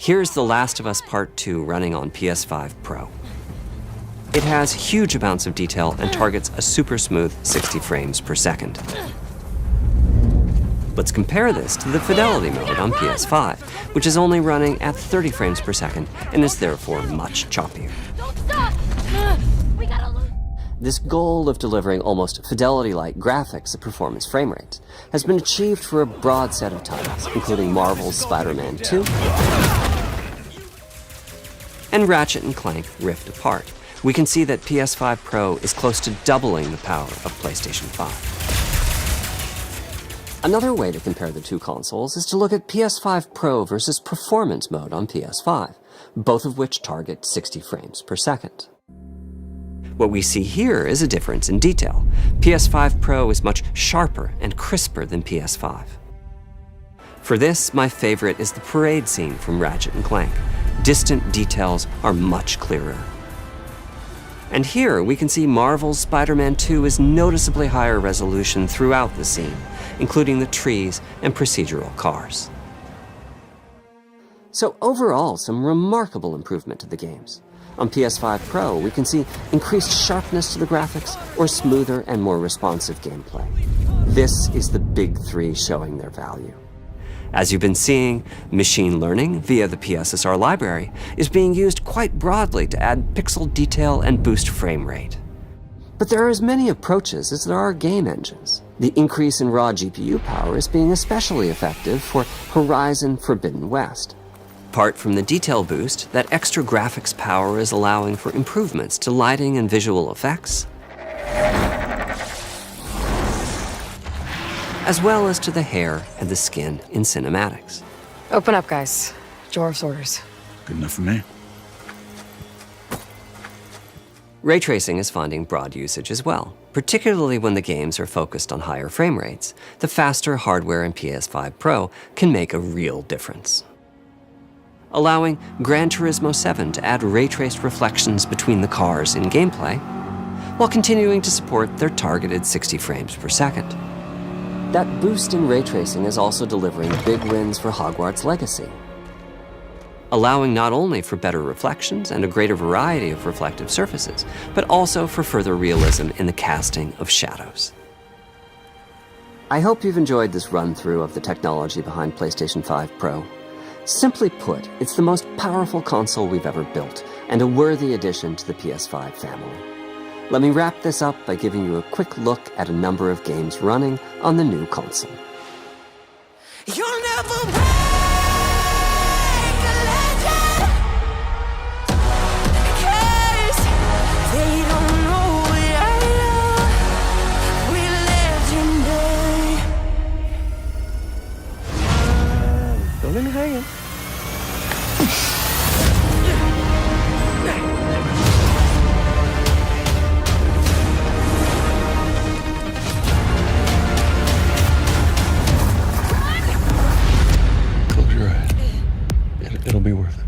Here's The Last of Us Part 2 running on PS5 Pro. It has huge amounts of detail and targets a super smooth 60 frames per second. Let's compare this to the fidelity mode on PS5, which is only running at 30 frames per second and is therefore much choppier. Don't stop! We gotta lose. This goal of delivering almost fidelity-like graphics at performance frame rates has been achieved for a broad set of titles, including Marvel's Spider-Man 2 and Ratchet Clank Rift Apart. We can see that PS5 Pro is close to doubling the power of PlayStation 5. Another way to compare the two consoles is to look at PS5 Pro versus Performance mode on PS5, both of which target 60 frames per second. What we see here is a difference in detail. PS5 Pro is much sharper and crisper than PS5. For this, my favorite is the parade scene from Ratchet & Clank. Distant details are much clearer. And here we can see Marvel's Spider-Man 2 is noticeably higher resolution throughout the scene, including the trees and procedural cars. So overall, some remarkable improvement to the games. On PS5 Pro, we can see increased sharpness to the graphics or smoother and more responsive gameplay. This is the big three showing their value. As you've been seeing, machine learning via the PSSR library is being used quite broadly to add pixel detail and boost frame rate. But there are as many approaches as there are game engines. The increase in raw GPU power is being especially effective for Horizon Forbidden West. Apart from the detail boost, that extra graphics power is allowing for improvements to lighting and visual effects, as well as to the hair and the skin in cinematics. Open up, guys. Jorv's orders. Good enough for me. Ray tracing is finding broad usage as well, particularly when the games are focused on higher frame rates. The faster hardware in PS5 Pro can make a real difference, allowing Gran Turismo 7 to add ray-traced reflections between the cars in gameplay, while continuing to support their targeted 60 frames per second. That boost in ray tracing is also delivering big wins for Hogwarts Legacy, allowing not only for better reflections and a greater variety of reflective surfaces, but also for further realism in the casting of shadows. I hope you've enjoyed this run-through of the technology behind PlayStation 5 Pro. Simply put, it's the most powerful console we've ever built, and a worthy addition to the PS5 family. Let me wrap this up by giving you a quick look at a number of games running on the new console. You'll never break a legend, 'cause they don't know we are. We're legendary. Don't let me hang. Close your eyes. It'll be worth it.